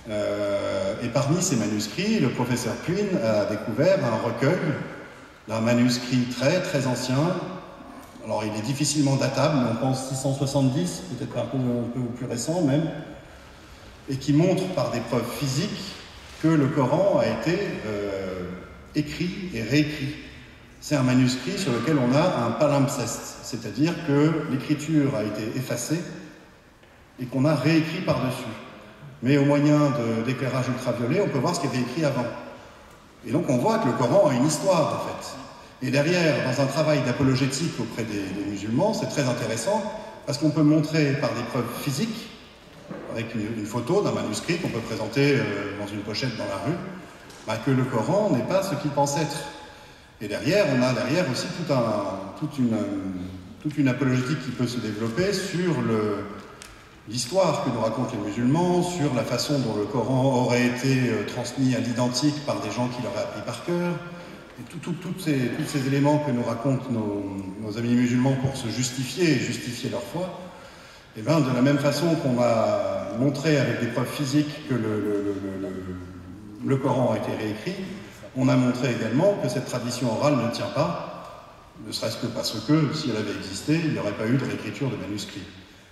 Et parmi ces manuscrits, le professeur Quinn a découvert un recueil d'un manuscrit très très ancien. Alors il est difficilement datable, mais on pense 670, peut-être un peu plus récent même, et qui montre par des preuves physiques que le Coran a été écrit et réécrit. C'est un manuscrit sur lequel on a un palimpseste, c'est-à-dire que l'écriture a été effacée et qu'on a réécrit par-dessus. Mais au moyen d'éclairage ultraviolet, on peut voir ce qui était écrit avant. Et donc on voit que le Coran a une histoire, en fait. Et derrière, dans un travail d'apologétique auprès des musulmans, c'est très intéressant, parce qu'on peut montrer par des preuves physiques, avec une photo d'un manuscrit qu'on peut présenter dans une pochette dans la rue, que le Coran n'est pas ce qu'il pense être. Et derrière, on a aussi toute une apologétique qui peut se développer sur l'histoire que nous racontent les musulmans, sur la façon dont le Coran aurait été transmis à l'identique par des gens qui l'auraient appris par cœur, et tous ces éléments que nous racontent nos amis musulmans pour se justifier et justifier leur foi. Et bien, de la même façon qu'on a montré avec des preuves physiques que le Coran a été réécrit, on a montré également que cette tradition orale ne tient pas, ne serait-ce que parce que, si elle avait existé, il n'y aurait pas eu de réécriture de manuscrits.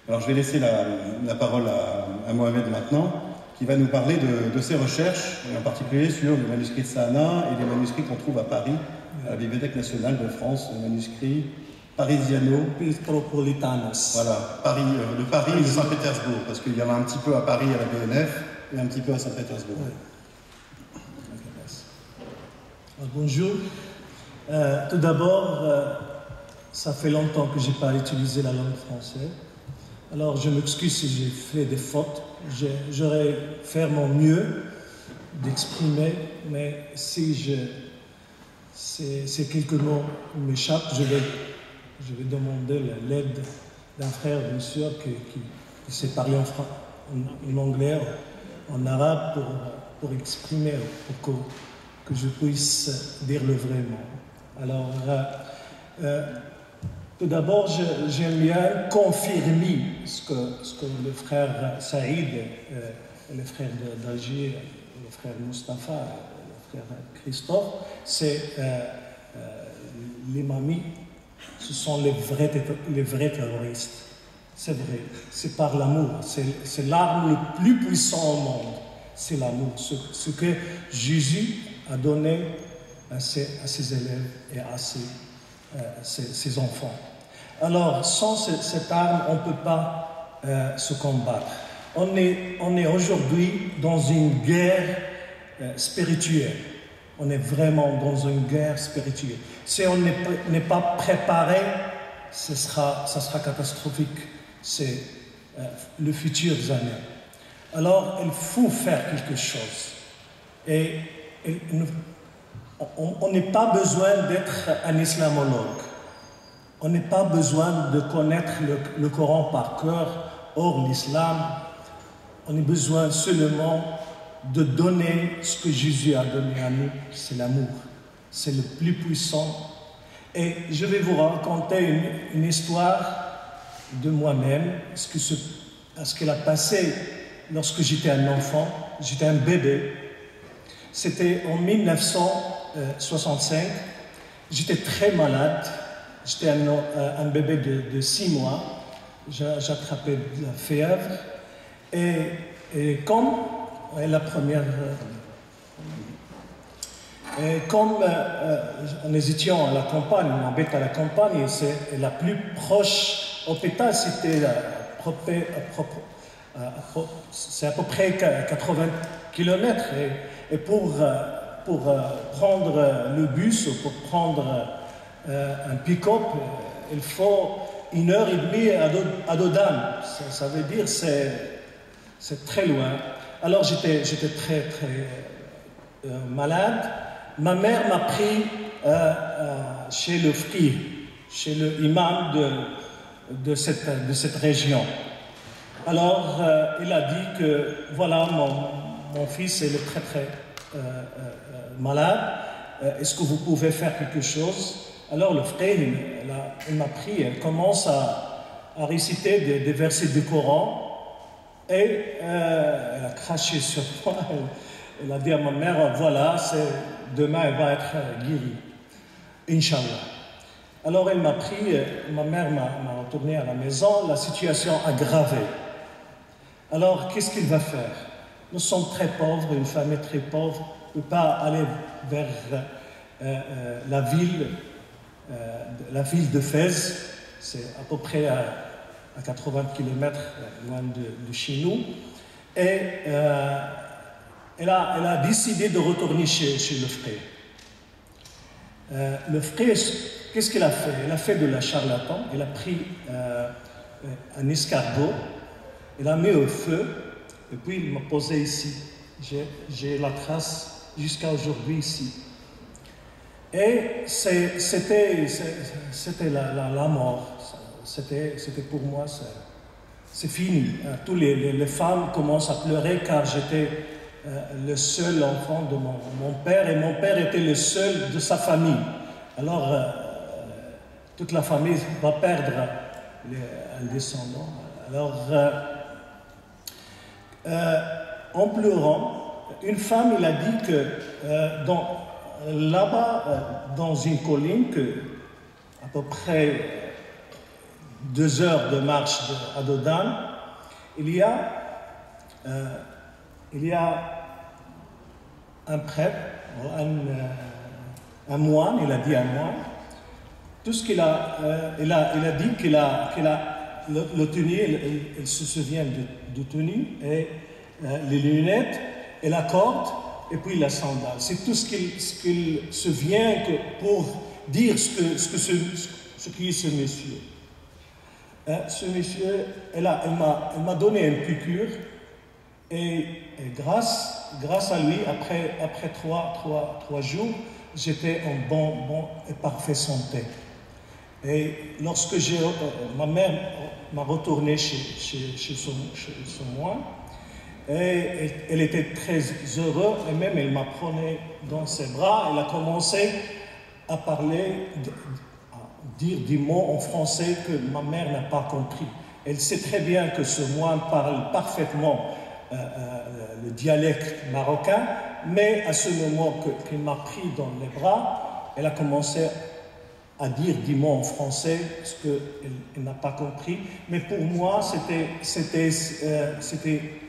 Alors je vais laisser la parole à Mohamed maintenant, qui va nous parler de ses recherches, et en particulier sur le manuscrit de Sahana et les manuscrits qu'on trouve à Paris, à la Bibliothèque nationale de France, le manuscrit Parisiano Petropolitanos. Voilà, de Paris et de Saint-Pétersbourg, parce qu'il y en a un petit peu à Paris à la BNF et un petit peu à Saint-Pétersbourg. Bonjour. Tout d'abord, ça fait longtemps que je n'ai pas utilisé la langue française. Alors je m'excuse si j'ai fait des fautes. J'aurais fait mon mieux d'exprimer, mais si quelques mots m'échappent, je vais demander l'aide d'un frère, bien sûr, qui sait parler en anglais, en arabe, pour exprimer, pour que je puisse dire le vrai mot. Alors, tout d'abord, j'aime bien confirmer ce que le frère Saïd, le frère d'Alger, le frère Mustapha, le frère Christophe, c'est les mamies, ce sont les vrais terroristes. C'est vrai, c'est par l'amour, c'est l'arme le plus puissant au monde, c'est l'amour, ce que Jésus a donné à ses élèves et à ses enfants. Alors, sans cette arme, on ne peut pas se combattre. On est aujourd'hui dans une guerre spirituelle. On est vraiment dans une guerre spirituelle. Si on n'est pas préparé, ça sera catastrophique. C'est le futur années. Alors, il faut faire quelque chose. Et on n'a pas besoin d'être un islamologue. On n'a pas besoin de connaître le Coran par cœur. Or, l'islam, on a besoin seulement de donner ce que Jésus a donné à nous, c'est l'amour. C'est le plus puissant. Et je vais vous raconter une histoire de moi-même, ce qu'il a passé lorsque j'étais un enfant, j'étais un bébé. C'était en 1965, j'étais très malade, j'étais un bébé de 6 mois, j'attrapais de la fièvre, et comme la première... Et comme nous étions à la campagne, on habite à la campagne, et la plus proche hôpital, c'était c'est à peu près 80 km. Et pour prendre le bus ou pour prendre un pick-up, il faut 1h30 à Dodane. Ça veut dire c'est très loin. Alors j'étais très malade. Ma mère m'a pris chez le frère, chez l'imam de cette région. Alors, il a dit que, voilà, mon fils est très malade, est-ce que vous pouvez faire quelque chose? Alors, le frère, il m'a pris, il commence à réciter des versets du Coran, Et elle a craché sur moi. Elle a dit à ma mère, voilà, demain elle va être guérie. Inch'Allah. Alors elle m'a pris, ma mère m'a retourné à la maison, la situation aggravée. Alors qu'est-ce qu'il va faire? Nous sommes très pauvres, une famille très pauvre, ne peut pas aller vers la ville de Fès, c'est à peu près à 80 km loin de chez nous. Et elle a décidé de retourner chez le frère. Le frère, qu'est-ce qu'il a fait? Elle a fait de la charlatan, elle a pris un escargot, elle l'a mis au feu, et puis il m'a posé ici. J'ai la trace jusqu'à aujourd'hui ici. Et c'était la mort. C'était pour moi, c'est fini. Toutes les femmes commencent à pleurer car j'étais le seul enfant de mon père et mon père était le seul de sa famille. Alors, toute la famille va perdre un descendant. Alors, en pleurant, une femme, il a dit que là-bas, dans une colline, à peu près 2 heures de marche à Dodan, il y a un prêtre, un moine, il a dit un moine, tout ce qu'il a, il a dit qu'il a le tenue, il se souvient du tenue, et les lunettes, et la corde, et puis la sandale. C'est tout ce qu'il se vient pour dire ce qui est ce monsieur. Ce monsieur, elle m'a donné une piqûre, et grâce à lui, après 3 jours, j'étais en bon et parfaite santé. Et lorsque ma mère m'a retourné chez son moine, et elle était très heureuse, et même elle m'a pris dans ses bras, elle a commencé à parler, à dire des mots en français que ma mère n'a pas compris. Elle sait très bien que ce moine parle parfaitement le dialecte marocain, mais à ce moment qu'il m'a pris dans les bras, elle a commencé à dire des mots en français, ce qu'elle n'a pas compris. Mais pour moi, c'était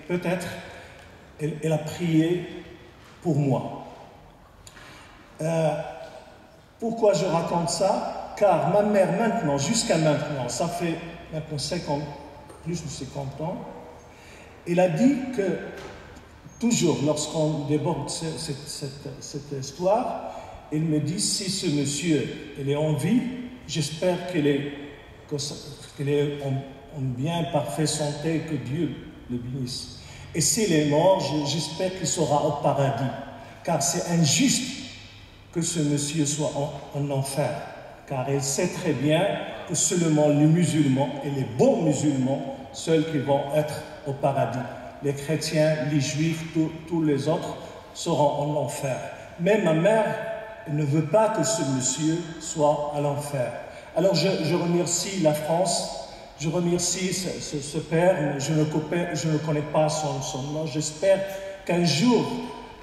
peut-être, elle a prié pour moi. Pourquoi je raconte ça? Car ma mère maintenant, jusqu'à maintenant, ça fait maintenant plus de 50 ans, elle a dit que toujours lorsqu'on déborde cette histoire, elle me dit, si ce monsieur il est en vie, j'espère qu'il est en bien parfaite santé, que Dieu le bénisse. Et s'il est mort, j'espère qu'il sera au paradis, car c'est injuste que ce monsieur soit en enfer, car elle sait très bien que seulement les musulmans et les bons musulmans, seuls qui vont être au paradis. Les chrétiens, les juifs, tous les autres seront en enfer. Mais ma mère ne veut pas que ce monsieur soit à l'enfer. Alors je remercie la France, je remercie ce père, mais je ne connais pas son nom. J'espère qu'un jour,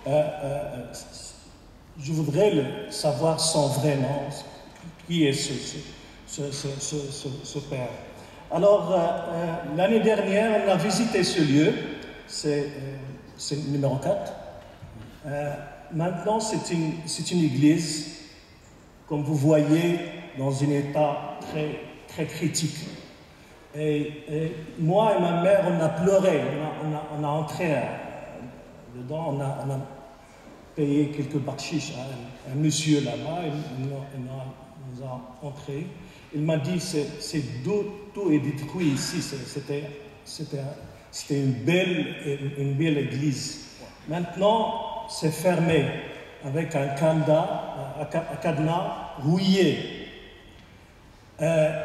je voudrais savoir son vrai nom, qui est ce père. Alors, l'année dernière, on a visité ce lieu, c'est le numéro 4. Maintenant, c'est une église, comme vous voyez, dans un état très, très critique. Et moi et ma mère, on a pleuré, on a entré dedans, on a payé quelques bakshish à un monsieur là-bas, il nous a entrés. Il m'a dit, tout est détruit ici, c'était une belle église. Maintenant, c'est fermé avec un cadenas rouillé.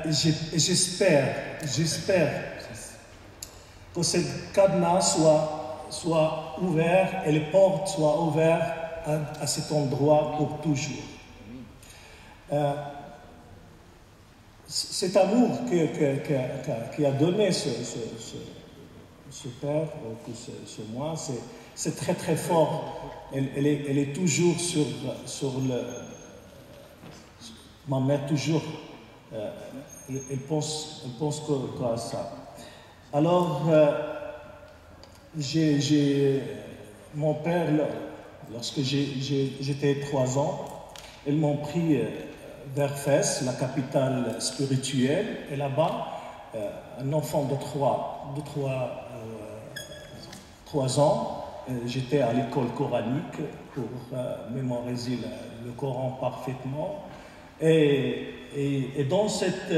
J'espère que ce cadenas soit ouvert et les portes soient ouvertes à cet endroit pour toujours. Cet amour qui a donné ce père, que ce moi, c'est très très fort. Elle est toujours sur le... Ma mère toujours, elle pense qu'à ça. Alors, mon père, lorsque j'étais 3 ans, ils m'ont pris vers Fès, la capitale spirituelle, et là-bas, un enfant de 3 ans, j'étais à l'école coranique pour mémoriser le Coran parfaitement. Et dans cette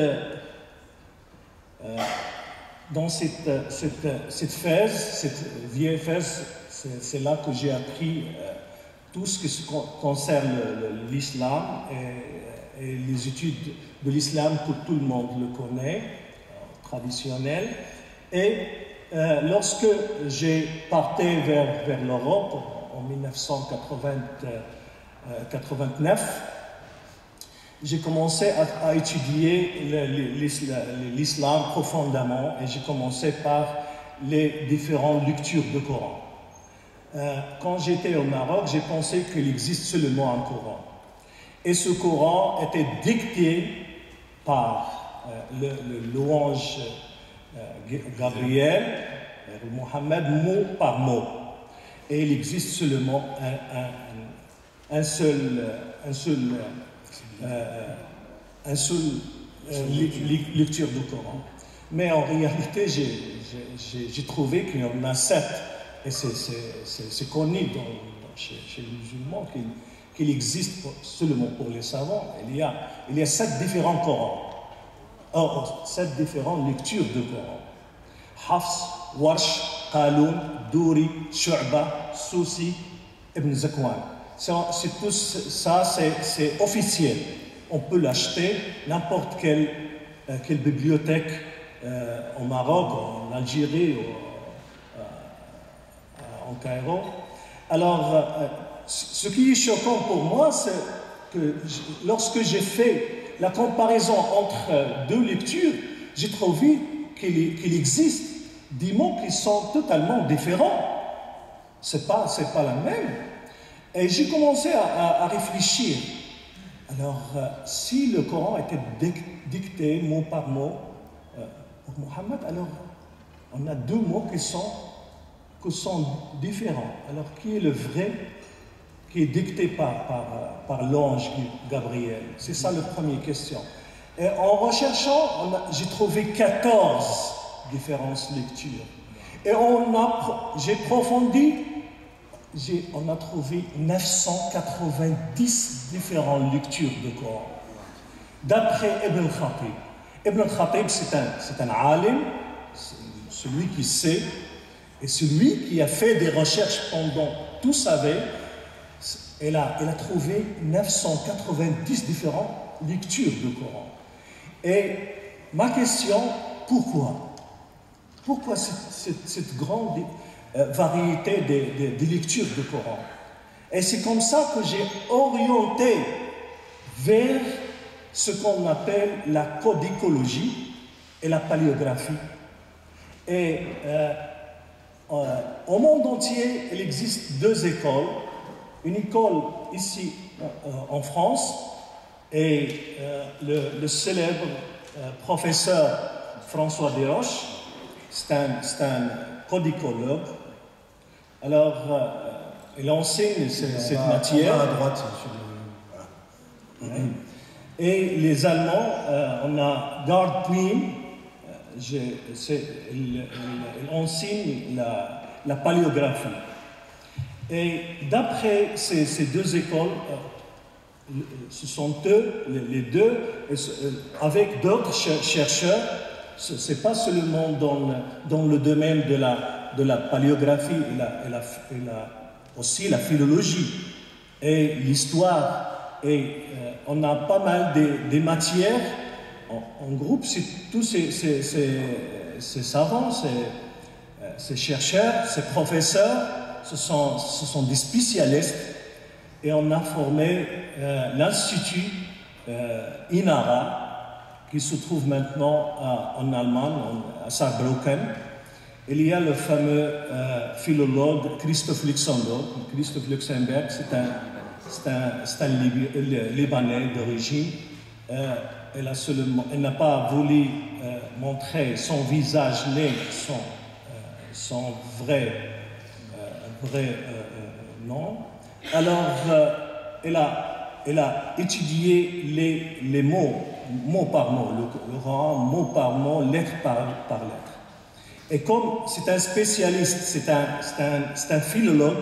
Fès, cette vieille Fès, c'est là que j'ai appris tout ce qui concerne l'islam et les études de l'islam que tout le monde le connaît, traditionnel. Et lorsque j'ai parté vers l'Europe en 1989, j'ai commencé à étudier l'islam profondément et j'ai commencé par les différentes lectures du Coran. Quand j'étais au Maroc, j'ai pensé qu'il existe seulement un Coran. Et ce Coran était dicté par le louange Gabriel, Mohammed, mot par mot. Et il existe seulement un seul lecture du Coran. Mais en réalité, j'ai trouvé qu'il y en a 7. Et c'est connu chez les musulmans qu'il existe seulement pour les savants. Il y a 7 différents Corans. 7 différentes lectures de Coran. Hafs, Warsh, Qaloun, Douri, Shu'ba, Sousi, Ibn Zakwan. C'est tout ça, c'est officiel. On peut l'acheter n'importe quelle bibliothèque au Maroc, en Algérie, en Cairo. Alors, ce qui est choquant pour moi, c'est que lorsque j'ai fait la comparaison entre 2 lectures, j'ai trouvé qu'il existe des mots qui sont totalement différents. C'est pas la même. Et j'ai commencé à réfléchir. Alors, si le Coran était dicté mot par mot pour Mohammed, alors on a 2 mots qui sont différents. Alors, qui est le vrai qui est dicté par l'ange Gabriel? C'est ça la première question. Et en recherchant, j'ai trouvé 14 différentes lectures. Et j'ai approfondi. On a trouvé 990 différentes lectures du Coran. D'après Ibn Khatib. Ibn Khatib, c'est un alim, celui qui sait, et celui qui a fait des recherches pendant toute sa vie. Il a trouvé 990 différentes lectures du Coran. Et ma question, pourquoi? Pourquoi cette grande variété des lectures du Coran? Et c'est comme ça que j'ai orienté vers ce qu'on appelle la codicologie et la paléographie. Et au monde entier, il existe 2 écoles. Une école ici en France et le célèbre professeur François Desroches, c'est un codicologue. Alors, il enseigne cette matière. À droite, voilà. Et les Allemands, on a Gerd Pwin, il enseigne la paléographie. Et d'après ces 2 écoles, ce sont eux, les 2, avec d'autres chercheurs, ce n'est pas seulement dans le domaine de la paléographie et aussi la philologie et l'histoire. Et on a pas mal de matières. En groupe, tous ces savants, ces chercheurs, ces professeurs, ce sont des spécialistes. Et on a formé l'Institut INARA, qui se trouve maintenant en Allemagne, à Saarbrücken. il y a le fameux philologue Christophe Luxembourg. Christophe Luxembourg, c'est un Libanais d'origine. Elle n'a pas voulu montrer son visage né, son vrai nom. Alors, elle a étudié les mots, mot par mot, le Coran, mot par mot, lettre par lettre. Et comme c'est un spécialiste, c'est un philologue,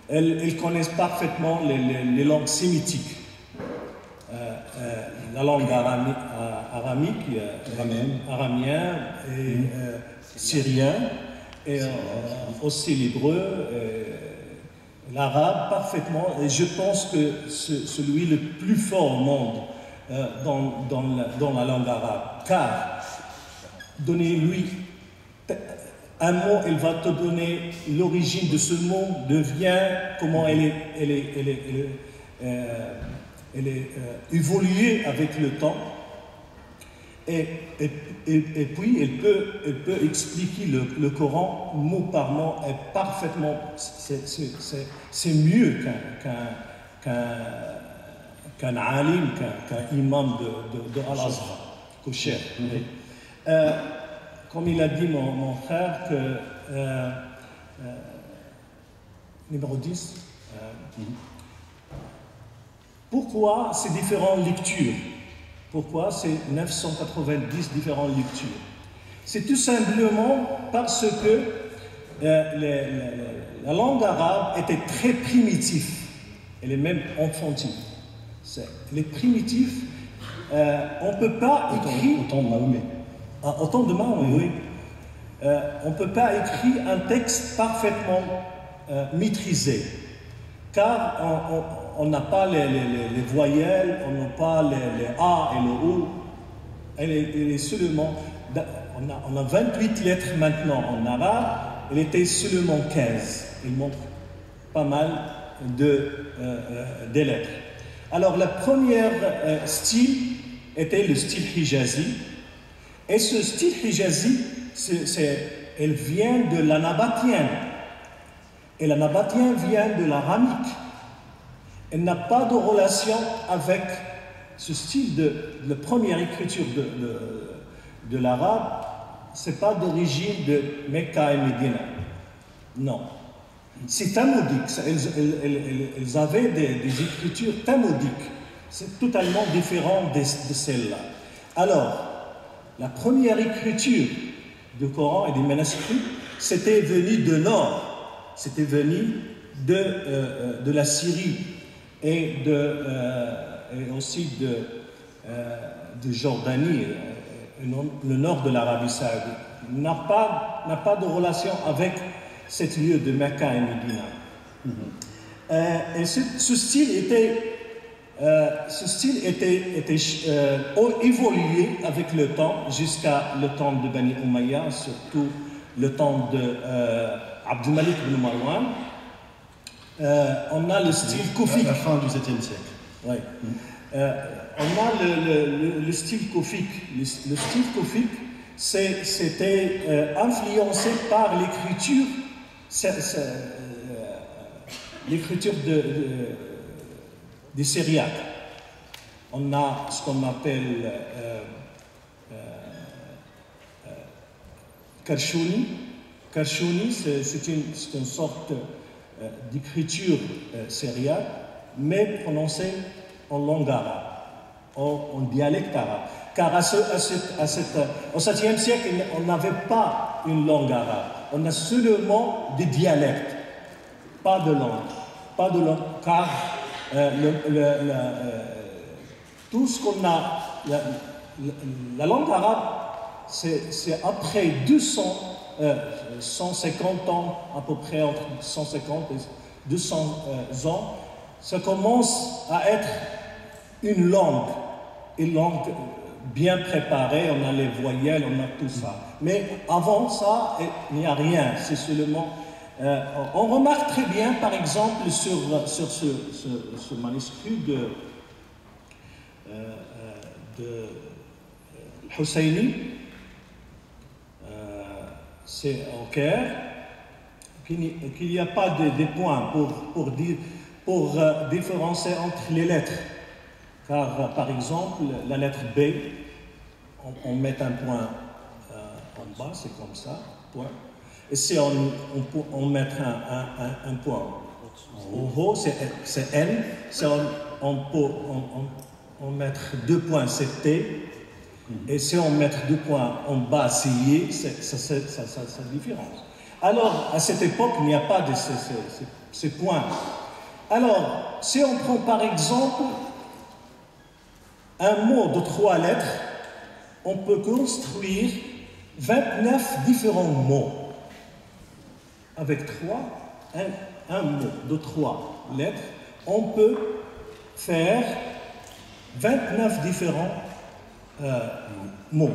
elle connaît parfaitement les langues sémitiques. La langue aramique, aramien et syrien, et aussi l'hébreu, l'arabe parfaitement. Et je pense que celui le plus fort au monde dans la langue arabe. Car, donnez-lui un mot, elle va te donner l'origine de ce mot, comment elle est évoluée avec le temps. Et puis, elle peut expliquer le Coran mot par mot et parfaitement. C'est mieux qu'un alim, qu'un imam de Al-Azhar, kosher. Comme il a dit mon frère, numéro 10, pourquoi ces différentes lectures? Pourquoi ces 990 différentes lectures? C'est tout simplement parce que la langue arabe était très primitive. Elle est même enfantine. Elle est primitive. On ne peut pas écrire... Autant de Mahomet. Autant de Mahomet, oui. On ne peut pas écrire un texte parfaitement maîtrisé. Car on n'a pas les voyelles, on n'a pas les A et le O. Elle est seulement... On a 28 lettres maintenant en arabe, elle était seulement 15. Il manque pas mal des lettres. Alors, le premier style était le style hijazi. Et ce style hijazi, elle vient de la nabatien. Et la nabatien vient de l'aramique. Elle n'a pas de relation avec ce style de première écriture de l'arabe. Ce n'est pas d'origine de Mecca et Médina. Non. C'est tamoudique. Elles avaient des écritures tamoudiques. C'est totalement différent de celle-là. Alors, la première écriture du Coran et des manuscrits, c'était venu de nord. C'était venu de la Syrie et aussi de Jordanie, le nord de l'Arabie Saoudite. N'a pas de relation avec cette lieu de Mecca et Médina. Et ce style était évolué avec le temps, jusqu'à le temps de Bani Umayya, surtout le temps de Abd al-Malik ibn Marwan. On a le style koufique. À la fin du 7e siècle. Oui. On a le style koufique. Le style koufique, c'était influencé par l'écriture des syriaques. On a ce qu'on appelle Karchouni. Karchouni, c'est une sorte d'écriture syriaque, mais prononcée en langue arabe, en dialecte arabe. Car au 7e siècle, on n'avait pas une langue arabe. On a seulement des dialectes, pas de langue. Pas de langue, car tout ce qu'on a, la langue arabe, c'est après 150 ans, à peu près entre 150 et 200 ans, ça commence à être une langue bien préparée, on a les voyelles, on a tout ça. Mais avant ça, il n'y a rien, c'est seulement... on remarque très bien, par exemple, sur ce manuscrit de Husseini, c'est au Caire, qu'il n'y a pas de points pour différencier entre les lettres. Car, par exemple, la lettre B, on met un point en bas, c'est comme ça, point. Et si on met un point en haut, c'est N. Si on met 2 points, c'est T. Et si on met 2 points en bas, c'est Y, c'est la différence. Alors, à cette époque, il n'y a pas de ces points. Alors, si on prend par exemple un mot de 3 lettres, on peut construire 29 différents mots. Avec un mot de 3 lettres, on peut faire 29 différents mots.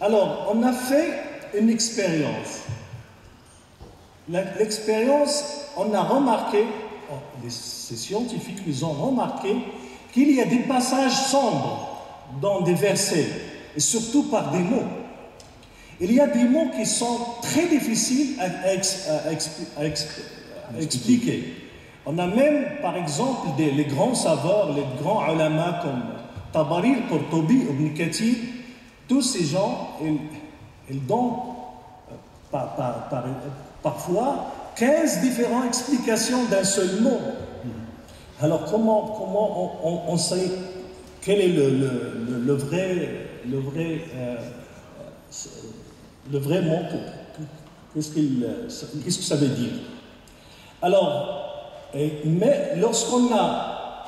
Alors, on a fait une expérience. L'expérience, on a remarqué, ces scientifiques, ils ont remarqué qu'il y a des passages sombres dans des versets, et surtout par des mots. Il y a des mots qui sont très difficiles à expliquer. On a même, par exemple, les grands saveurs, les grands ulama comme Tabari, Qurtubi, Ibn Kathir, tous ces gens, ils donnent parfois 15 différentes explications d'un seul mot. Alors comment on sait quel est le vrai mot? Qu'est-ce que ça veut dire? Alors, mais lorsqu'on a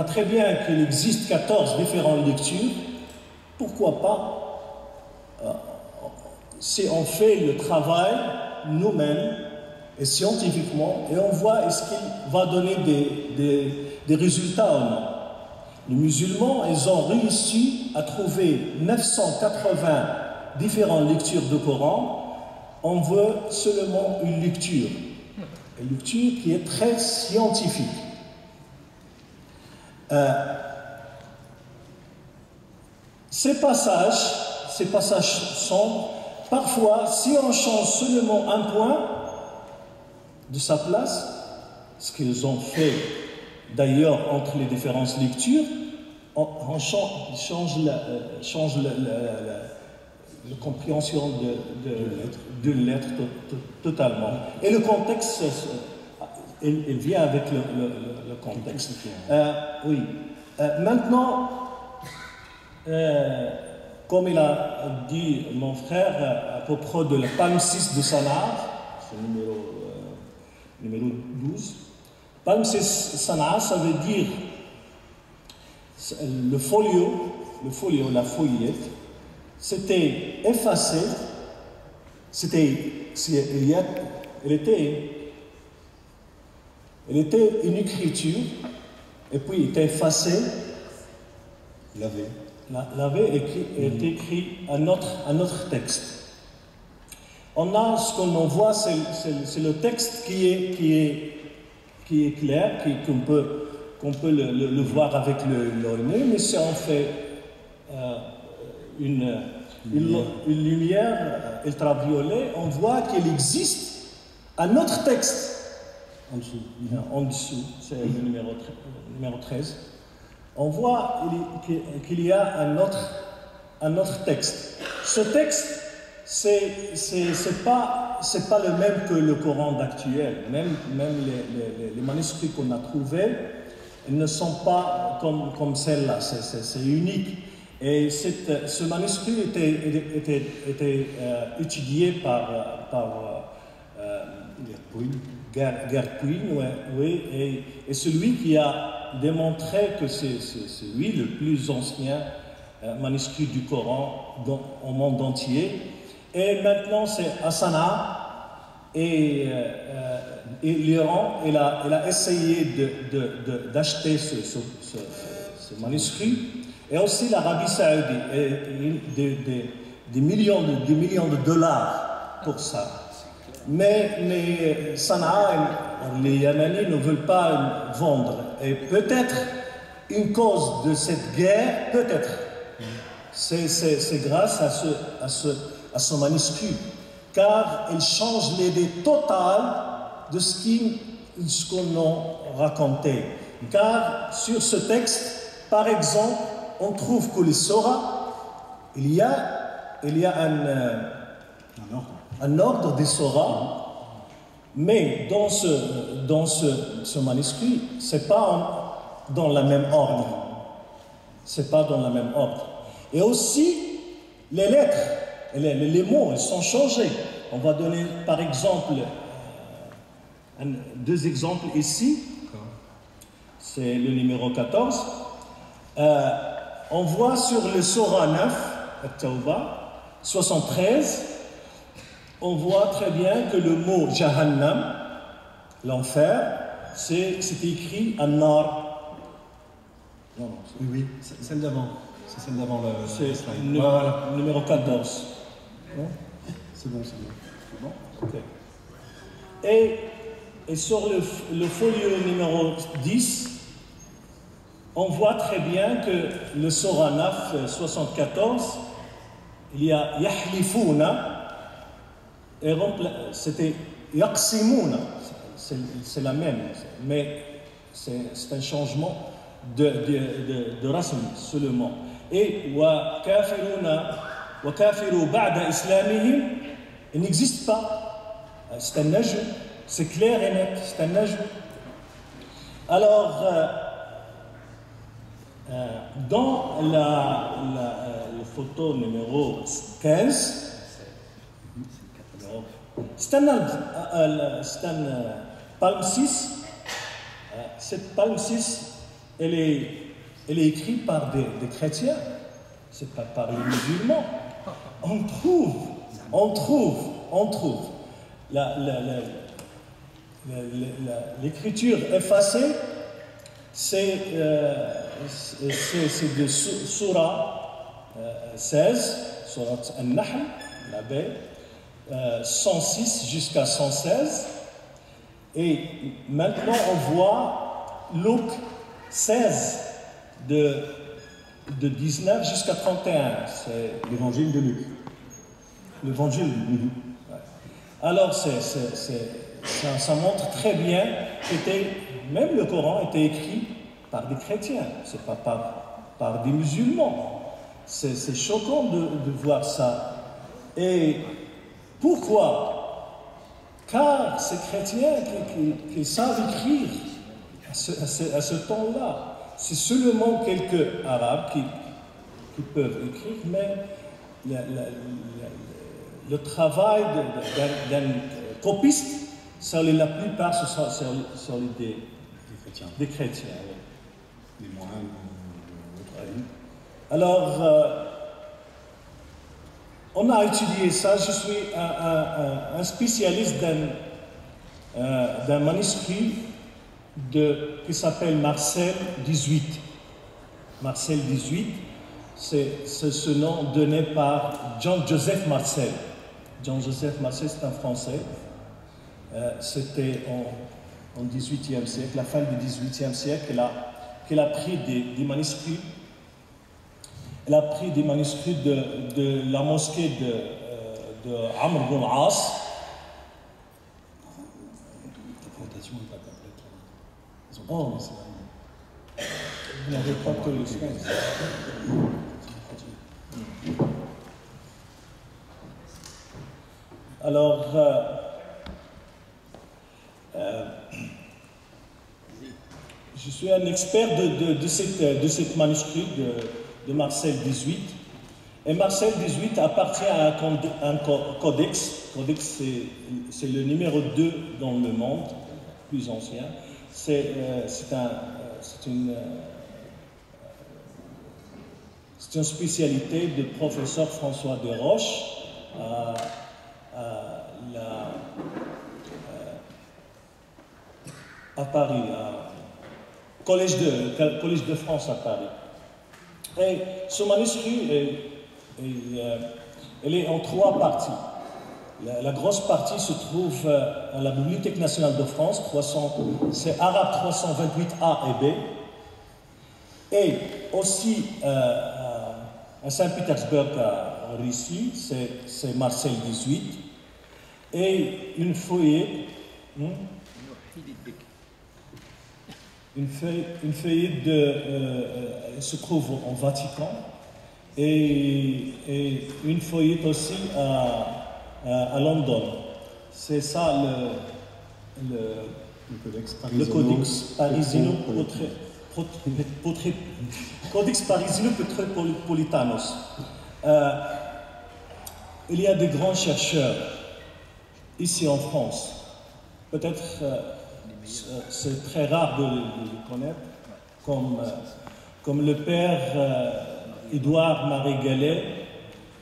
très bien qu'il existe 14 différentes lectures, pourquoi pas, si on fait le travail nous-mêmes et scientifiquement, et on voit est-ce qu'il va donner des résultats ou non. Les musulmans, ils ont réussi à trouver 980 différentes lectures du Coran. On veut seulement une lecture qui est très scientifique. Ces passages sombres, parfois, si on change seulement un point de sa place, ce qu'ils ont fait d'ailleurs entre les différentes lectures, on change la compréhension d'une lettre totalement. Et le contexte, il vient avec le contexte. Oui. Maintenant, comme il a dit mon frère à propos de la palme 6 de Sanaa, c'est numéro 12, palme 6 Sanaa, ça veut dire le folio, la feuillette, c'était effacé, elle était une écriture, et puis il était effacé, lavé et est écrit un autre texte. On a ce qu'on voit, c'est le texte qui est clair, qu'on peut le voir avec l'œil, mais si on fait une lumière ultraviolet, on voit qu'il existe un autre texte en dessous, c'est le numéro 13. On voit qu'il y a un autre texte. Ce texte, c'est pas le même que le Coran d'actuel. Même les manuscrits qu'on a trouvés, ils ne sont pas comme celle-là. C'est unique. Et ce manuscrit était étudié par Gertruyn, oui, et celui qui a démontré que c'est lui le plus ancien manuscrit du Coran au monde entier. Et maintenant, c'est Sanaa et l'Iran, il a essayé d'acheter ce manuscrit. Et aussi l'Arabie Saoudite, des millions de dollars pour ça. Mais Sanaa, les Yéménis ne veulent pas vendre. Et peut-être une cause de cette guerre, peut-être, c'est grâce à ce manuscrit. car elle change l'idée totale de ce qu'on a raconté. Car sur ce texte, par exemple, on trouve que les Soras, il y a un ordre des Soras, mais dans ce manuscrit, ce n'est pas dans le même ordre. C'est pas dans le même ordre. Et aussi, les lettres, les mots, ils sont changés. On va donner, par exemple, deux exemples ici. C'est le numéro 14. On voit sur le Surah 9, At-Tawbah, 73, on voit très bien que le mot Jahannam, l'enfer, c'est écrit An-Nar. Non, oui, c'est celle d'avant. C'est celle d'avant le slide. Numéro 14. C'est bon, c'est bon. C'est bon. Okay. Et sur le folio numéro 10, on voit très bien que le Surah 9, 74, il y a Yahlifuna, et c'était Yaqsimuna, c'est la même, mais c'est un changement de rasm seulement. Et wa kafiru ba'da islamihim, il n'existe pas. C'est un najm, c'est clair et net, c'est un najm. Alors, dans la photo numéro 15, c'est un palme 6. Cette palme 6, elle est écrite par des chrétiens, c'est pas par les musulmans. On trouve l'écriture effacée, c'est de Surah 16, Surah An-Nahl, la baie, 106 jusqu'à 116. Et maintenant, on voit Luc 16, de 19 jusqu'à 31. C'est l'évangile de Luc. L'évangile de Luc. Ouais. Alors, ça montre très bien que même le Coran était écrit par des chrétiens, c'est pas par des musulmans. C'est choquant de voir ça. Et pourquoi? Car ces chrétiens qui savent écrire à ce temps-là, c'est seulement quelques Arabes qui peuvent écrire, mais le travail d'un copiste, la plupart, ce sont des chrétiens. Des moines, Alors, on a étudié ça. Je suis un spécialiste d'un manuscrit qui s'appelle Marcel 18. Marcel 18, c'est ce nom donné par Jean-Joseph Marcel. Jean-Joseph Marcel, c'est un Français. C'était au XVIIIe siècle, la fin du XVIIIe siècle, qu'il a pris des manuscrits. Elle a pris des manuscrits de la mosquée de Amr ibn al-As. La présentation n'est pas complète. Ils ont Oh, vous n'avez pas que le sens. Alors, je suis un expert de cette manuscrit de Marcel 18. Et Marcel 18 appartient à un codex. Codex, c'est le numéro 2 dans le monde, plus ancien. C'est une spécialité du professeur François Desroches à Paris, Collège de France à Paris. Et ce manuscrit, elle est en 3 parties. La grosse partie se trouve à la Bibliothèque nationale de France, c'est arabe 328A et B. Et aussi à Saint-Pétersbourg, en Russie, c'est Marcel 18. et une feuillette, une feuillette se trouve au Vatican et une feuillette aussi à London. C'est ça le Codex Parisino Codex Parisino Petropolitanos. Il y a des grands chercheurs ici en France. Peut-être c'est très rare de les connaître, comme le père Édouard Marie Gallet.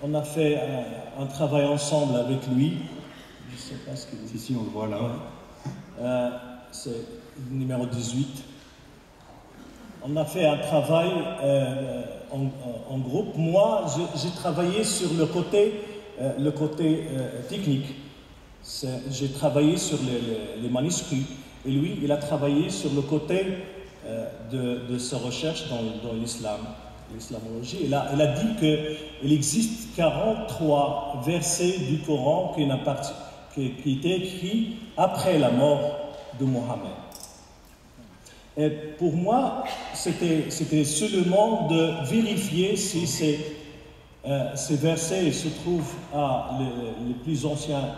On a fait un travail ensemble avec lui. Je ne sais pas ce qu'il dit. Si, on le voit là. C'est le numéro 18. On a fait un travail en groupe. Moi, j'ai travaillé sur le côté technique. J'ai travaillé sur les manuscrits. Et lui, il a travaillé sur le côté de sa recherche dans l'islam, l'islamologie. Il a dit qu'il existe 43 versets du Coran qui étaient écrits après la mort de Mohammed. Et pour moi, c'était seulement de vérifier si ces versets se trouvent à les plus anciens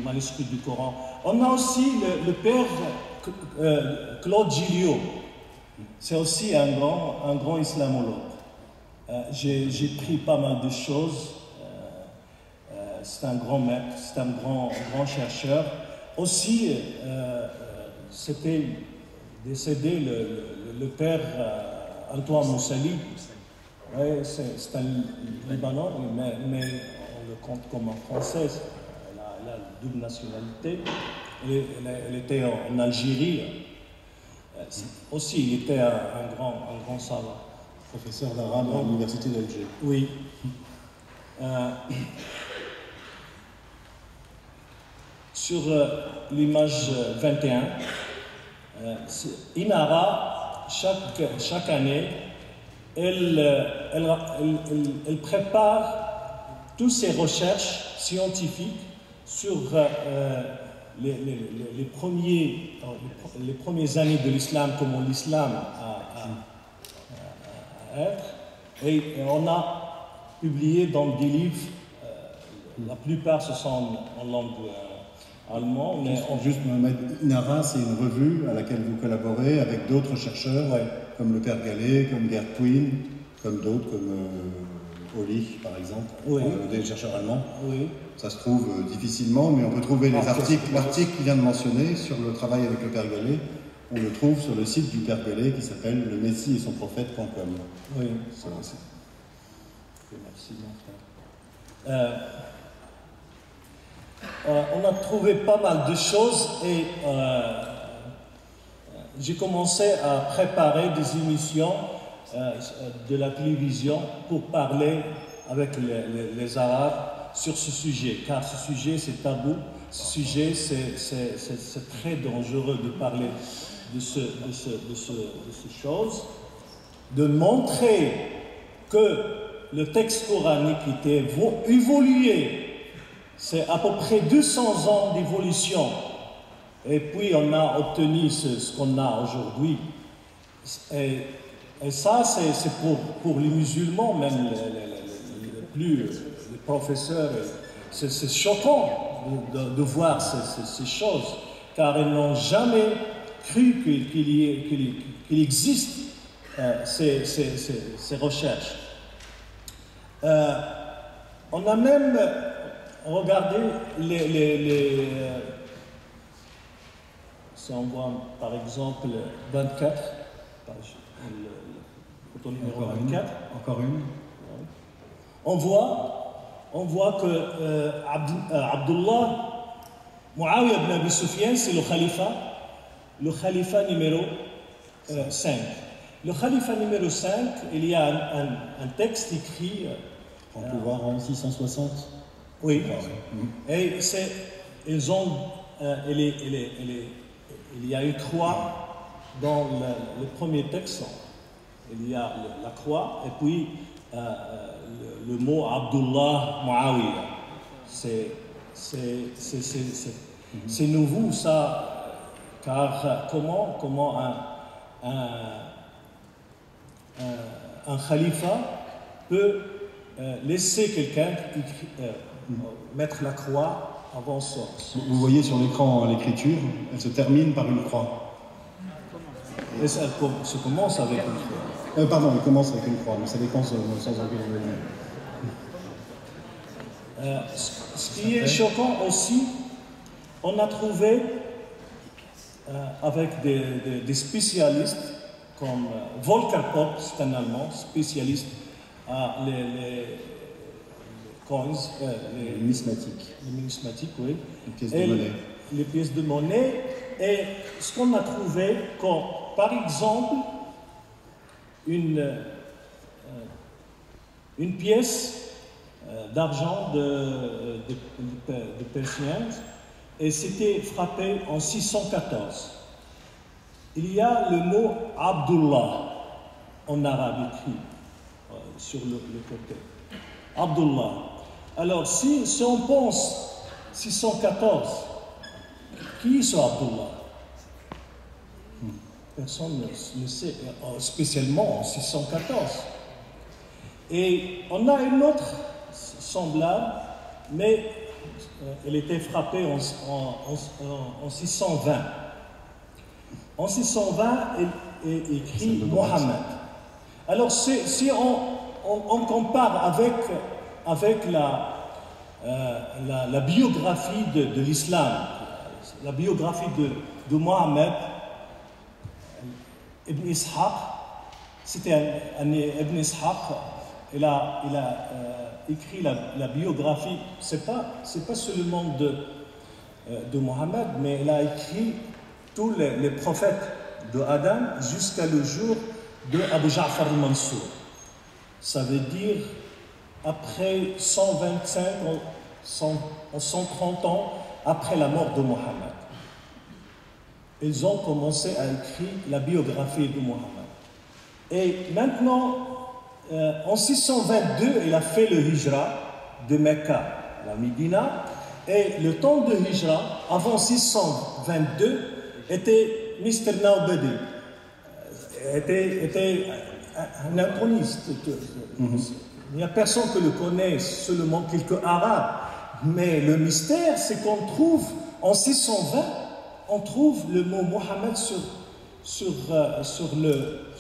manuscrits du Coran. On a aussi le père Claude Gilliot. C'est aussi un grand islamologue. J'ai pris pas mal de choses. C'est un grand maître, c'est un grand chercheur. Aussi, c'était décédé le père Antoine Moussali. Ouais, c'est un Libanais, mais on le compte comme un Français. Elle a une double nationalité. Elle était en Algérie. Aussi, il était un grand savant. Professeur d'arabe à l'université d'Alger. Oui. Sur l'image 21, Inara, chaque année, elle prépare toutes ses recherches scientifiques sur les premières années de l'islam, comment l'islam a être. Et on a publié dans des livres, la plupart ce sont en langue allemande. Juste, Mohamed, Inara, c'est une revue à laquelle vous collaborez avec d'autres chercheurs, comme le père Gallet, comme Gerd Twin, comme d'autres, comme Oli, par exemple, des chercheurs allemands. Oui. Ça se trouve difficilement, mais on peut trouver les articles. L'article qu'il vient de mentionner sur le travail avec le père Gallet, on le trouve sur le site du père Gallet qui s'appelle le Messie et son prophète.com. Oui. Merci, mon frère. On a trouvé pas mal de choses et j'ai commencé à préparer des émissions de la télévision pour parler avec les Arabes sur ce sujet, car ce sujet c'est tabou, ce sujet c'est très dangereux de parler de ces choses, de montrer que le texte coranique était évolué. C'est à peu près 200 ans d'évolution. Et puis on a obtenu ce qu'on a aujourd'hui. Et ça, c'est pour les musulmans, même les professeurs. C'est choquant de voir ces choses, car ils n'ont jamais cru qu'il existe ces recherches. On a même regardé si on voit par exemple 24, photo numéro 24. Encore une. On voit que Abdullah Muawiyah ibn Abi Sufyan, c'est le khalifa numéro 5. Le khalifa numéro 5, il y a un texte écrit. En pouvoir en 660. Oui. Et il y a une croix dans le premier texte. Il y a la croix et puis le mot Abdullah Muawiyah. C'est c'est nouveau ça, car comment un khalifa peut laisser quelqu'un mettre la croix avant son... Vous voyez sur l'écran l'écriture, elle se termine par une croix. Et ça se commence avec une croix. Pardon, elle commence avec une croix, mais ça dépend sans aucune Ce qui est choquant aussi, on a trouvé avec des spécialistes comme Volker Popp, c'est un Allemand, spécialiste à les coins, les numismatiques. Les numismatiques, oui. Les pièces de monnaie. Les pièces de monnaie. Et ce qu'on a trouvé, quand, par exemple, une pièce d'argent de Persiens, et c'était frappé en 614. Il y a le mot Abdullah en arabe écrit sur le côté. Abdullah. Alors, si on pense 614, qui est ce Abdullah? Personne ne sait, spécialement en 614. Et on a une autre semblable, mais elle était frappée en 620. En 620, elle est écrit Mohammed. Alors, si on compare avec la biographie de l'islam, la biographie de Mohammed, Ibn Ishaq, c'était Ibn Ishaq, il a écrit la biographie, c'est pas seulement de Mohammed, mais il a écrit tous les prophètes de Adam jusqu'à le jour de Abu Ja'far al-Mansour. Ça veut dire après 125 130 ans après la mort de Mohammed. Ils ont commencé à écrire la biographie de Mohammed. Et maintenant, en 622, il a fait le hijra de Mecca à la Médina. Et le temps de hijra, avant 622, était Mr. Naubadi, était un inconiste. Il n'y a personne qui le connaît, seulement quelques Arabes. Mais le mystère, c'est qu'on trouve, en 620, on trouve le mot Mohammed sur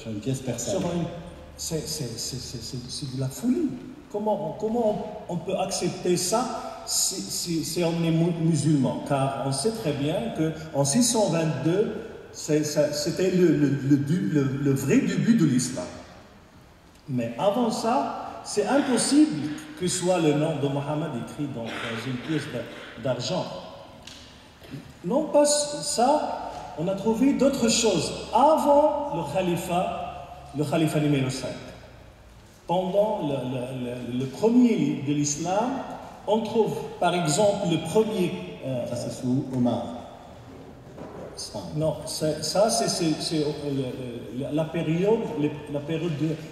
une pièce persane. C'est de la folie. Comment on peut accepter ça si on est musulman? Car on sait très bien qu'en 622, c'était le vrai début de l'islam. Mais avant ça, c'est impossible que soit le nom de Mohammed écrit dans une pièce d'argent. Non pas ça, on a trouvé d'autres choses. Avant le khalifa numéro 5. Pendant le premier de l'islam, on trouve par exemple le premier... ça c'est sous Omar. Non, ça c'est la période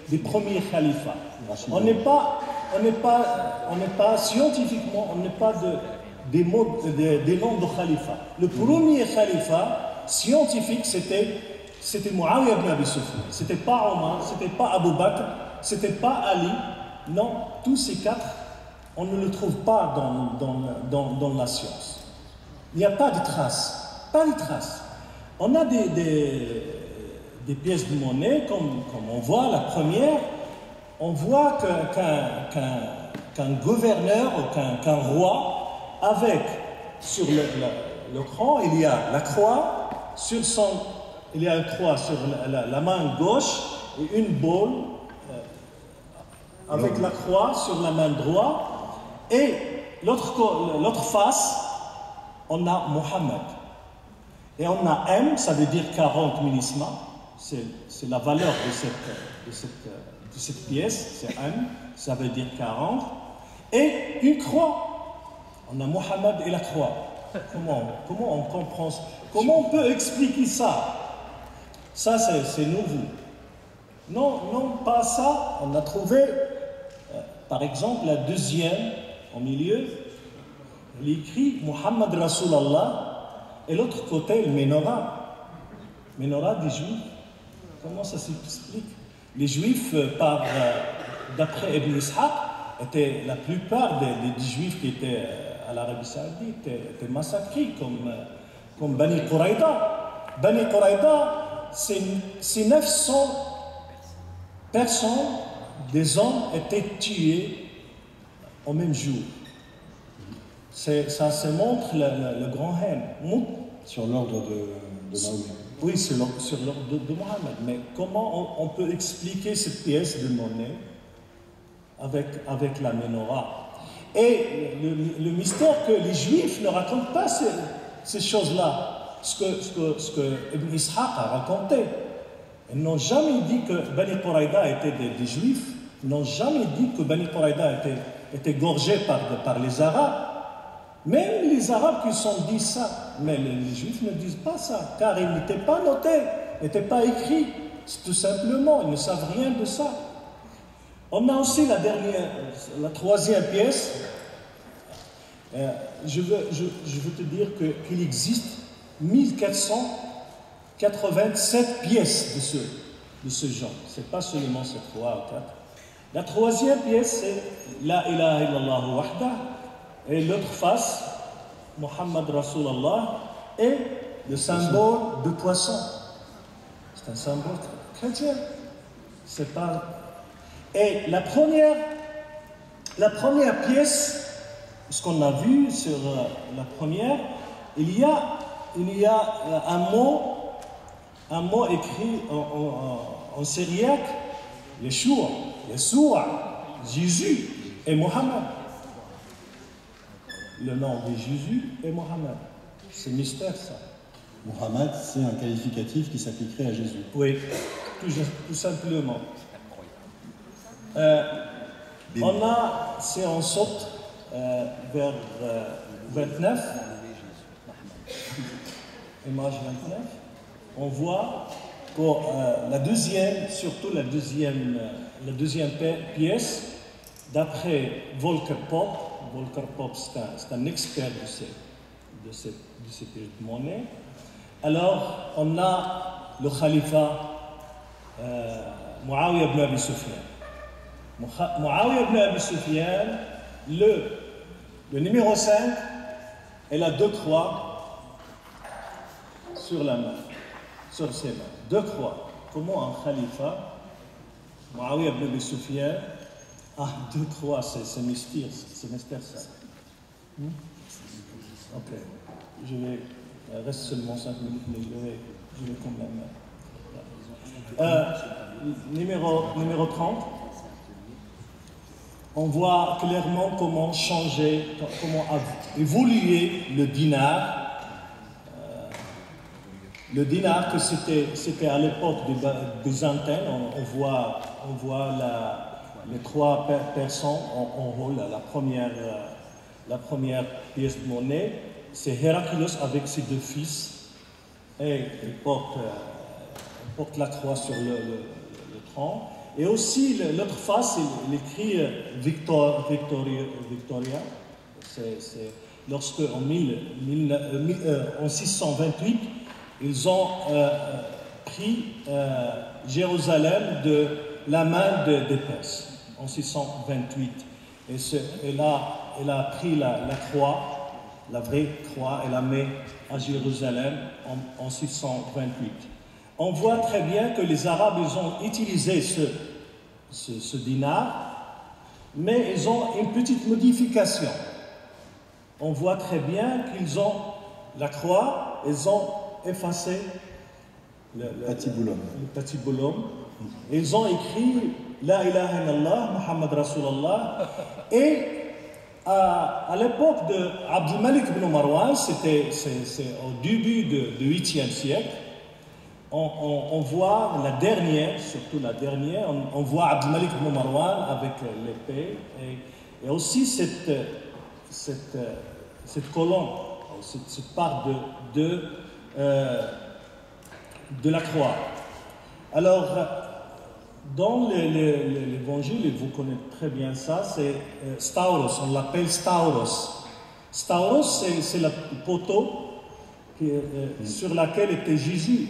des premiers khalifats. On n'est pas scientifiquement, on n'est pas des noms de khalifa. Le premier khalifa scientifique, c'était Muawiyah ibn Abi Sufyan. C'était pas Omar, c'était pas Abu Bakr, c'était pas Ali. Non, tous ces quatre, on ne le trouve pas dans la science. Il n'y a pas de traces. Pas de traces. On a des pièces de monnaie, comme on voit la première, on voit qu'un gouverneur ou qu'un roi, avec sur l'écran, il y a la croix, il y a une croix sur la main gauche et une boule avec la croix sur la main droite, et l'autre face, on a Mohammed. Et on a M, ça veut dire 40 millisma, c'est la valeur de cette pièce, c'est M, ça veut dire 40. Et une croix, on a Mohammed et la croix. Comment on comprend ça? Comment on peut expliquer ça? Ça, c'est nouveau. Non, pas ça. On a trouvé, par exemple, la deuxième, au milieu, Il écrit Muhammad Rasulallah et l'autre côté le menorah. Menorah des Juifs. Comment ça s'explique? Les Juifs, d'après Ibn Ishaq, la plupart des Juifs qui étaient à l'Arabie Saoudite étaient massacrés comme Bani Quraïda. Bani Quraïda, c'est 900 personnes, des hommes étaient tués au même jour. Ça montre le grand haine. Sur l'ordre de Mahomet. Oui, sur l'ordre de Mohammed. Mais comment on peut expliquer cette pièce de monnaie avec la menorah? Et le mystère que les Juifs ne racontent pas ces choses-là, ce que Ibn Ishaq a raconté. Ils n'ont jamais dit que Bani Quraïda étaient des Juifs. Ils n'ont jamais dit que Bani Quraïda était gorgé par les Arabes. Même les Arabes qui sont dit ça, mais les Juifs ne disent pas ça, car ils n'étaient pas notés, n'étaient pas écrits. Tout simplement, ils ne savent rien de ça. On a aussi la troisième pièce. Je veux te dire qu'il existe 1487 pièces de ce genre. Ce n'est pas seulement ces 3 ou 4. La troisième pièce, c'est La ilaha illallah wahda. Et l'autre face, Muhammad Rasulallah, et le symbole de poisson. C'est un symbole chrétien. C'est pas. Et la première pièce, ce qu'on a vu sur la première, il y a un mot écrit en syriaque, Yeshua, Jésus et Mohammed. Le nom de Jésus et Mohammed. C'est mystère, ça. Mohammed, c'est un qualificatif qui s'appliquerait à Jésus. Oui, tout simplement. Si on saute vers 29, image 29, on voit pour surtout la deuxième pièce, d'après Volker Pope. Volker Pope, c'est un expert de cette monnaie. Alors, on a le khalifa Muawiyah ibn Abi Sufyan. Muawiyah ibn Abi Sufyan, le numéro 5, elle a 2 croix sur la main, sur ses mains. 2 croix. Comment un khalifa, Muawiyah ibn Abi Sufyan, a 2 croix? C'est mystère, ça. Ok. Il reste seulement 5 minutes, mais je vais quand même. Numéro 30. On voit clairement comment a évolué le dinar. Le dinar, que c'était à l'époque byzantine, on voit les 3 personnes en haut, la première pièce de monnaie, c'est Héraclius avec ses 2 fils, et il porte la croix sur le tronc. Et aussi, l'autre face, il écrit Victoria. C'est lorsque, en 628, ils ont pris Jérusalem de la main des Perses, en 628. Et elle a pris la croix, la vraie croix, et la met à Jérusalem en 628. On voit très bien que les Arabes, ils ont utilisé ce dinar, mais ils ont une petite modification. On voit très bien qu'ils ont la croix, ils ont effacé le patibulum. Ils ont écrit La ilaha illallah, Muhammad Rasulallah. Et à l'époque de Abdul-Malik ibn Marwan, c'est au début du 8e siècle, on voit la dernière, surtout la dernière, on voit Abdul-Malik ibn Marwan avec l'épée, et aussi cette colonne, cette part de la croix. Alors, dans l'évangile, et vous connaissez très bien ça, c'est Stauros, on l'appelle Stauros. Stauros, c'est le poteau sur lequel était Jésus.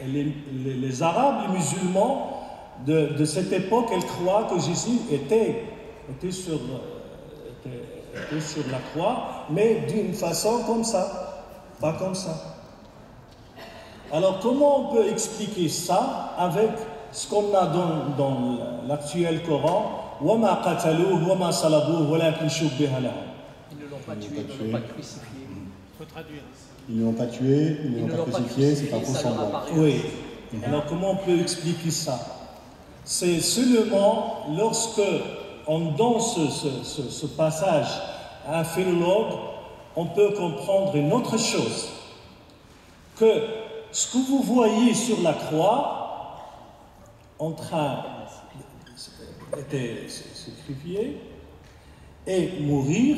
Les Arabes, les musulmans de cette époque, ils croient que Jésus était sur la croix, mais d'une façon comme ça, pas comme ça. Alors comment on peut expliquer ça avec ce qu'on a dans l'actuel Coran? Ils ne l'ont pas tué, ils ne l'ont pas crucifié. Il faut traduire. Ils ne l'ont pas tué, ils ne l'ont pas crucifié, c'est un faux semblant. Oui. Alors comment on peut expliquer ça? C'est seulement lorsque on donne ce passage à un philologue, on peut comprendre une autre chose. Que ce que vous voyez sur la croix, en train d'être sacrifié et mourir,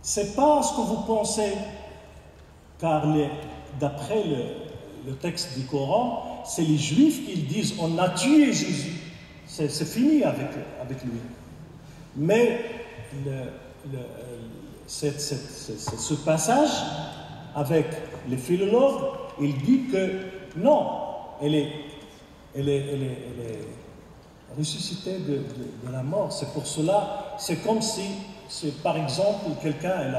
c'est pas ce que vous pensez, car d'après le texte du Coran, c'est les Juifs qui disent on a tué Jésus, c'est fini avec lui. Mais ce passage avec les philologues, il dit que non, elle est ressuscitée de la mort. C'est pour cela, c'est comme si, par exemple, quelqu'un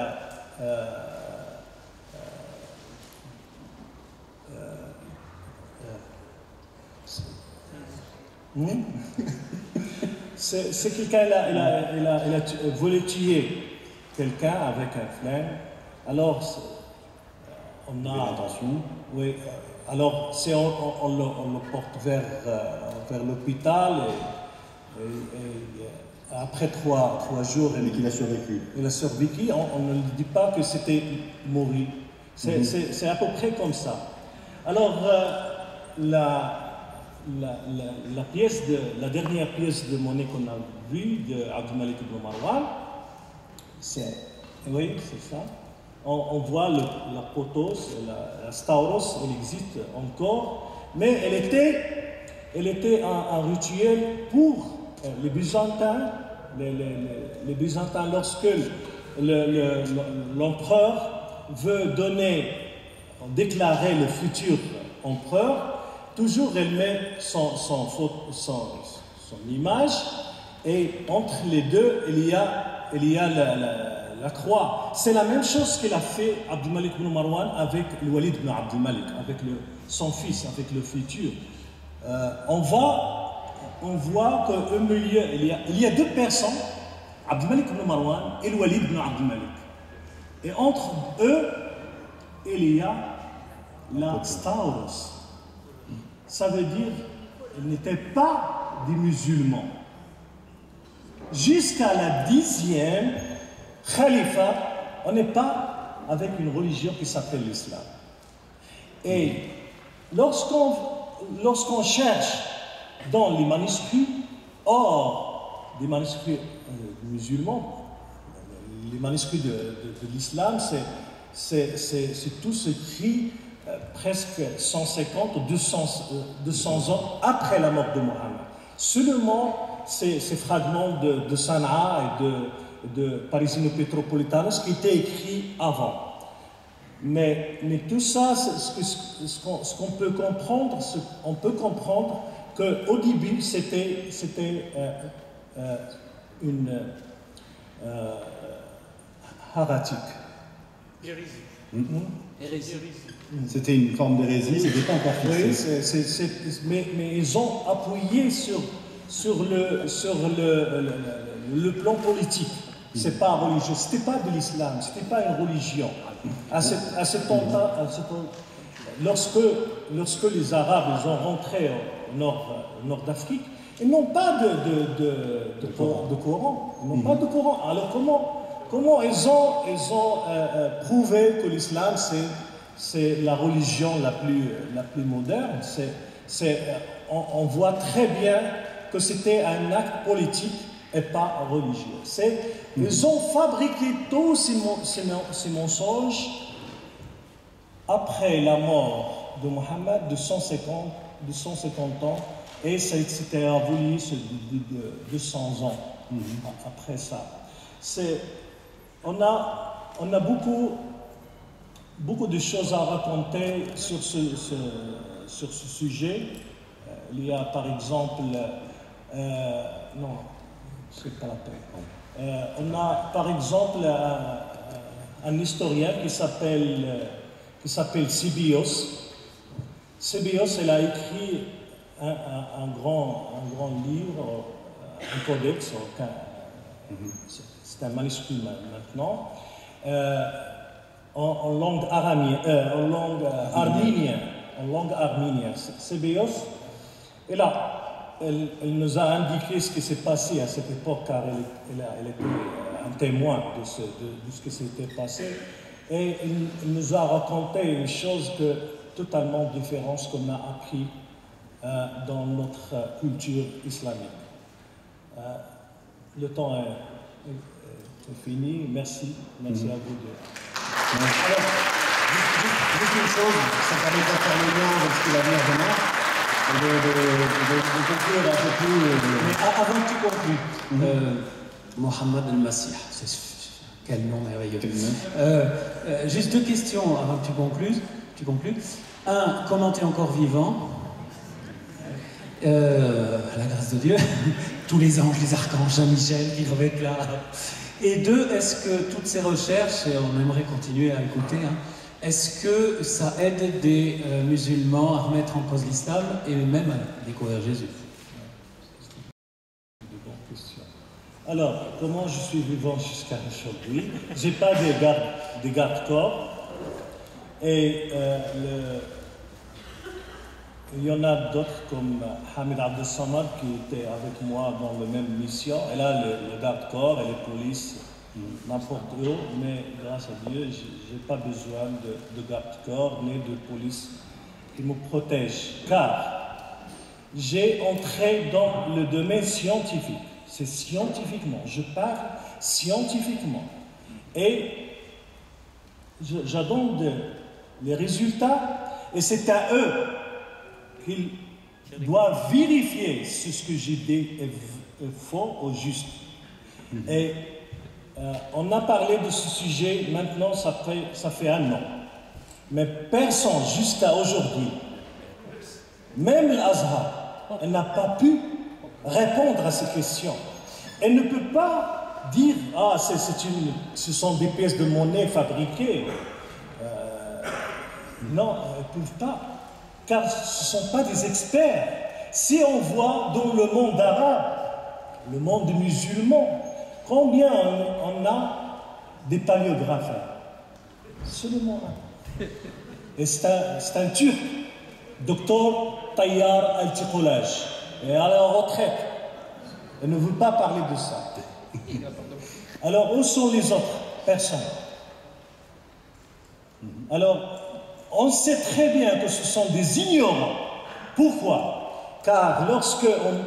c'est quelqu'un il a voulu tuer quelqu'un avec un flingue. Alors on a l'intention. Oui. Alors si on le porte vers l'hôpital et après trois jours, mais qu'il a survécu. Il a survécu. On ne dit pas que c'était mort. C'est à peu près comme ça. Alors la dernière pièce de monnaie qu'on a vue de Abdul Malik ibn Marwan, oui, c'est ça. On voit la potos, la stauros, elle existe encore, mais elle était un rituel pour les Byzantins. Les Byzantins, lorsque l'empereur veut déclarer le futur empereur, toujours elle met son image, et entre les deux, il y a la croix. C'est la même chose qu'il a fait Abdul Malik ibn Marwan avec le Walid ibn Abdul Malik, avec son fils, avec le futur. On voit qu'au milieu, il y a deux personnes, Abdul Malik ibn Marwan et le Walid ibn Abdul Malik. Et entre eux, il y a la stauros. Ça veut dire qu'ils n'étaient pas des musulmans. Jusqu'à la 10e khalifa, on n'est pas avec une religion qui s'appelle l'islam. Et lorsqu'on cherche dans les manuscrits, hors des manuscrits musulmans, les manuscrits de l'islam, c'est tous écrits presque 150 ou 200 ans après la mort de Mohammed. Seulement ces fragments de Sanaa et de Parisino Petropolitanos qui étaient écrits avant. Mais tout ça, ce qu'on peut comprendre, on peut comprendre qu'au début, c'était une hérétique. Hérésie. C'était une forme d'hérésie, c'était pas encore fixé. Oui, mais ils ont appuyé sur le plan politique. C'est pas religieux, c'était pas de l'islam, c'était pas une religion. À ce temps-là, lorsque les Arabes ils ont rentré au nord d'Afrique, ils n'ont pas de Coran. Ils n'ont pas de Coran. Alors comment ils ont prouvé que l'islam c'est la religion la plus moderne? On voit très bien que c'était un acte politique et pas religieux. Ils ont fabriqué tous ces mensonges après la mort de Mohammed de 150 ans, et c'était évolué de 200 ans après ça. on a beaucoup de choses à raconter sur ce sujet. Il y a par exemple, non, c'est pas la peine. On a par exemple un historien qui s'appelle Sébios. Sébios, elle a écrit un grand livre, un codex, c'est un manuscrit maintenant, en langue arménienne. Sébios, elle nous a indiqué ce qui s'est passé à cette époque, car elle était un témoin de ce qui s'était passé, et elle nous a raconté une chose totalement différente de ce qu'on a appris dans notre culture islamique. Le temps est fini. Merci à vous deux. Alors, juste une chose, ça permet de faire le lien avec ce qu'il a dit avant, de conclure un peu plus. Mais avant que tu conclues, Mohammed el-Masih, quel nom merveilleux. Juste deux questions avant que tu conclues. Un, comment tu es encore vivant? La grâce de Dieu, tous les anges, les archanges, Jean-Michel qui doivent être là. Et deux, est-ce que toutes ces recherches, et on aimerait continuer à écouter, est-ce que ça aide des musulmans à remettre en cause l'islam et même à découvrir Jésus? Alors, comment je suis vivant jusqu'à aujourd'hui? Je n'ai pas de garde-corps. Et il y en a d'autres comme Hamid Abdel Samad qui était avec moi dans la même mission. Elle a le garde-corps et les polices, n'importe où, mais grâce à Dieu, je n'ai pas besoin de garde-corps ni de police qui me protège. Car j'ai entré dans le domaine scientifique. C'est scientifiquement, je parle scientifiquement. Et j'adonne les résultats, et c'est à eux qu'ils doivent vérifier si ce que j'ai dit est faux ou juste. Et on a parlé de ce sujet, maintenant ça fait un an. Mais personne jusqu'à aujourd'hui, même l'Azhar, elle n'a pas pu répondre à ces questions. Elle ne peut pas dire « Ah, ce sont des pièces de monnaie fabriquées ». Non, elles ne peuvent pas, car ce ne sont pas des experts. Si on voit dans le monde arabe, le monde musulman, combien on a des paléographes? Seulement un. Et c'est un Turc, Dr Tayyar Al-Tiqoulaj, et à la retraite. Elle ne veut pas parler de ça. Alors, où sont les autres personnes? Alors, on sait très bien que ce sont des ignorants. Pourquoi? Car lorsque,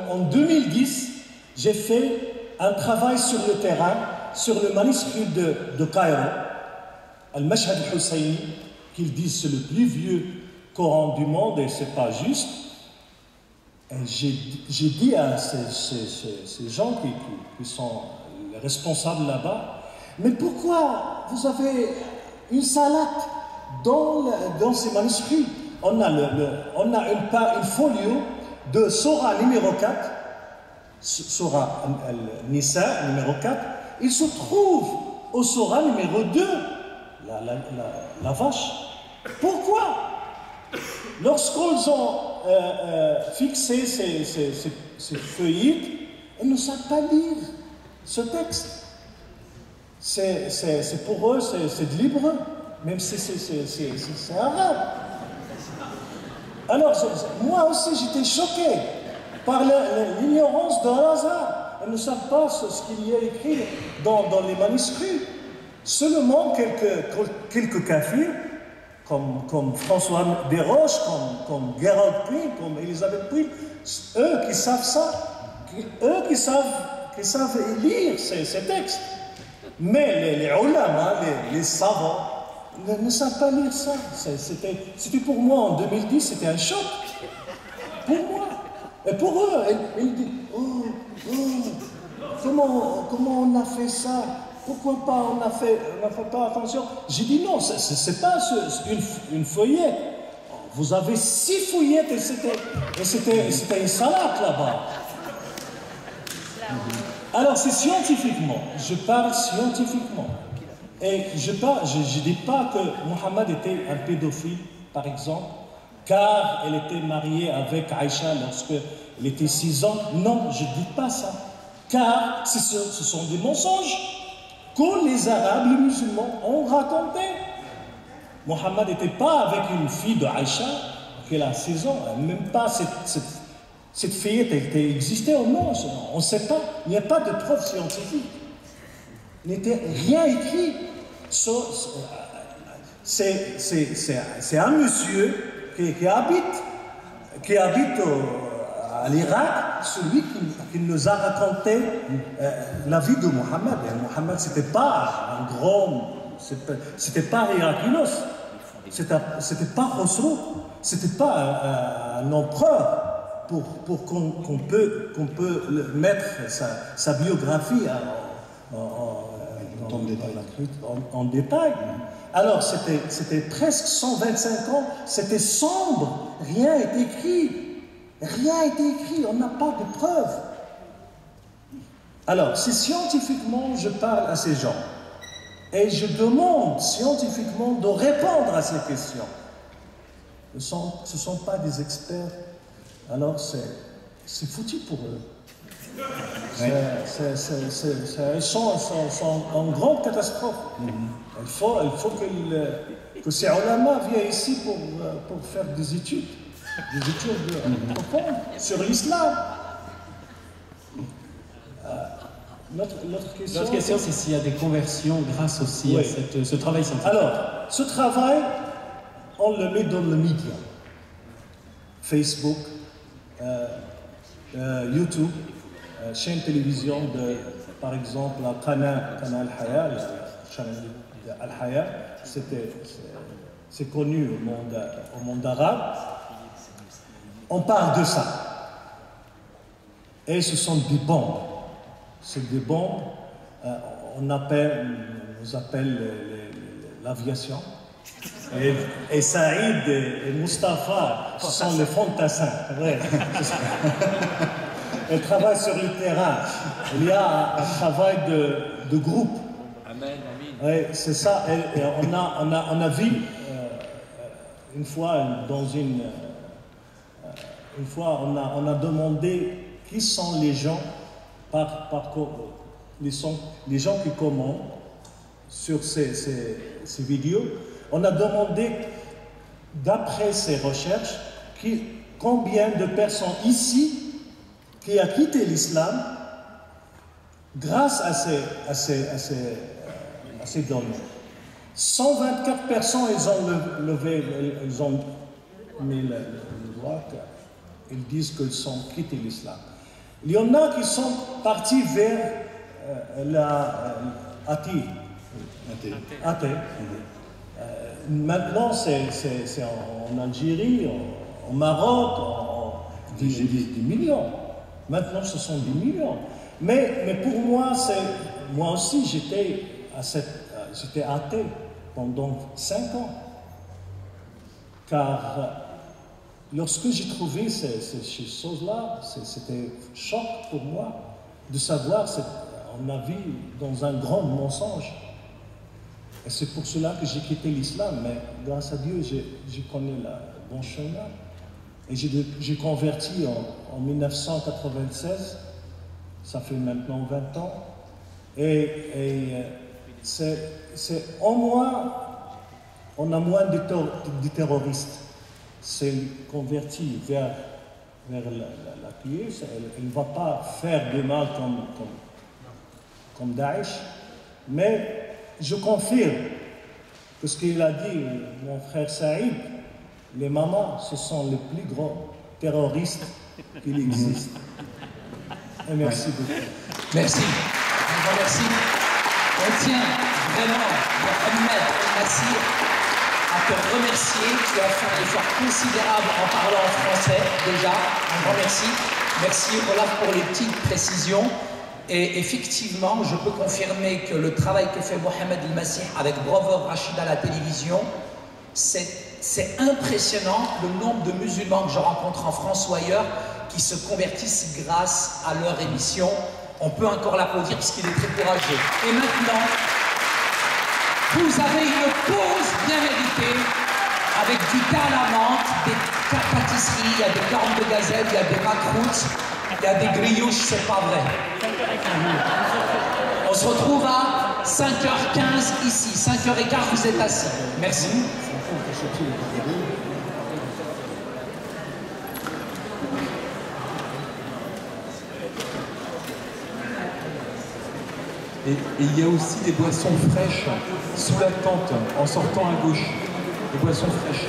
en 2010, j'ai fait un travail sur le terrain, sur le manuscrit de Cairo, Al-Mashhad al-Husayni, qu'ils disent c'est le plus vieux Coran du monde, et ce n'est pas juste. J'ai dit à ces gens qui sont les responsables là-bas, mais pourquoi vous avez une salade dans ces manuscrits? On a une folio de Surah numéro 4, Surah Al-Nisa numéro 4, il se trouve au Surah numéro 2, la vache. Pourquoi? Lorsqu'ils ont fixé ces feuillets, ils ne savent pas lire ce texte. C'est pour eux, c'est de l'hébreu, même si c'est arabe. Alors, moi aussi, j'étais choqué par l'ignorance de Al-Azhar. Ils ne savent pas ce qu'il y a écrit dans les manuscrits. Seulement quelques kafirs, comme François Desroches, comme Gerald Prin, comme Elisabeth Prin, eux qui savent ça, eux qui savent lire ces textes. Mais les ulama, les savants, ne savent pas lire ça. C'était pour moi, en 2010, c'était un choc. Pour moi. Et pour eux, ils disent, comment on a fait ça? pourquoi pas on n'a fait pas attention? J'ai dit non, c'est pas une feuillette. Vous avez 6 feuillettes et c'était une salade là-bas. Alors c'est scientifiquement, je parle scientifiquement. Et je ne dis pas que Mohammed était un pédophile, par exemple, car elle était mariée avec Aïcha lorsqu'elle était 6 ans. Non, je ne dis pas ça. Car ce sont des mensonges que les Arabes, les musulmans ont racontés. Mohammed n'était pas avec une fille de Aïcha, qu'elle a 16 ans, même pas cette fillette existait au monde, on ne sait pas, il n'y a pas de preuves scientifiques. Il n'était rien écrit. C'est un monsieur qui habite à l'Irak, celui qui nous a raconté la vie de Mohammed. Et Mohammed, c'était pas un grand, c'était pas Héraclius, c'était pas Khosrou, c'était pas un empereur pour qu'on peut mettre sa biographie en détail. Alors, c'était presque 125 ans, c'était sombre, rien n'est écrit. Rien n'est écrit, on n'a pas de preuves. Alors, c'est scientifiquement, je parle à ces gens. Et je demande scientifiquement de répondre à ces questions. Ce ne sont pas des experts. Alors, c'est foutu pour eux. Ils sont en grande catastrophe. Il faut que ces ulama viennent ici pour faire des études profondes sur l'islam. L'autre question, c'est s'il y a des conversions grâce aussi à ce travail scientifique. Alors, ce travail, on le met dans le média. Facebook, YouTube, chaîne télévision par exemple, Canal Al-Haya, la chaîne Al-Haya, c'est connu au monde arabe. On parle de ça. Et ce sont des bombes. C'est des bombes, nous appelle l'aviation. Et Saïd et Mustapha, ce sont les fantassins. Ouais. Ils travaillent sur le terrain. Il y a un travail de groupe. Amen, amen. Ouais, c'est ça. Et on a vu une fois on a demandé qui sont les gens les gens qui commentent sur ces vidéos. On a demandé, d'après ces recherches, combien de personnes ici qui ont quitté l'islam grâce à ces données. 124 personnes, ils ont mis le doigt, ils disent qu'ils ont quitté l'islam. Il y en a qui sont partis vers l'athée. Maintenant, c'est en Algérie, au Maroc, des millions. Maintenant, ce sont des millions. Mais pour moi, moi aussi, j'étais athée pendant 5 ans. Car lorsque j'ai trouvé ces choses-là, c'était choc pour moi de savoir qu'on a vu dans un grand mensonge. Et c'est pour cela que j'ai quitté l'islam. Mais grâce à Dieu, j'ai connu le bon chemin. Et j'ai converti en 1996. Ça fait maintenant 20 ans. Et c'est en moins, on a moins de terroristes. C'est converti vers la pièce. Elle ne va pas faire de mal comme Daesh. Mais je confirme que ce qu'il a dit, mon frère Saïd, les mamans, ce sont les plus grands terroristes qu'il existe. Et merci beaucoup. Merci. Je vous remercie. On tient vraiment, Mohamed El-Nassir, à te remercier. Tu as fait un effort considérable en parlant en français, déjà. Un grand merci. Merci, Olaf, pour les petites précisions. Et effectivement, je peux confirmer que le travail que fait Mohamed El-Massih avec Brother Rachid à la télévision, c'est impressionnant le nombre de musulmans que je rencontre en France ou ailleurs qui se convertissent grâce à leur émission. On peut encore l'applaudir parce qu'il est très courageux. Et maintenant, vous avez une pause bien méritée avec du thé à la menthe, des pâtisseries, il y a des cornes de gazelle, il y a des macroutes, il y a des grioches, c'est pas vrai. On se retrouve à 5h15 ici, 5h15 vous êtes assis. Merci. Et il y a aussi des boissons fraîches sous la tente, en sortant à gauche. Des boissons fraîches.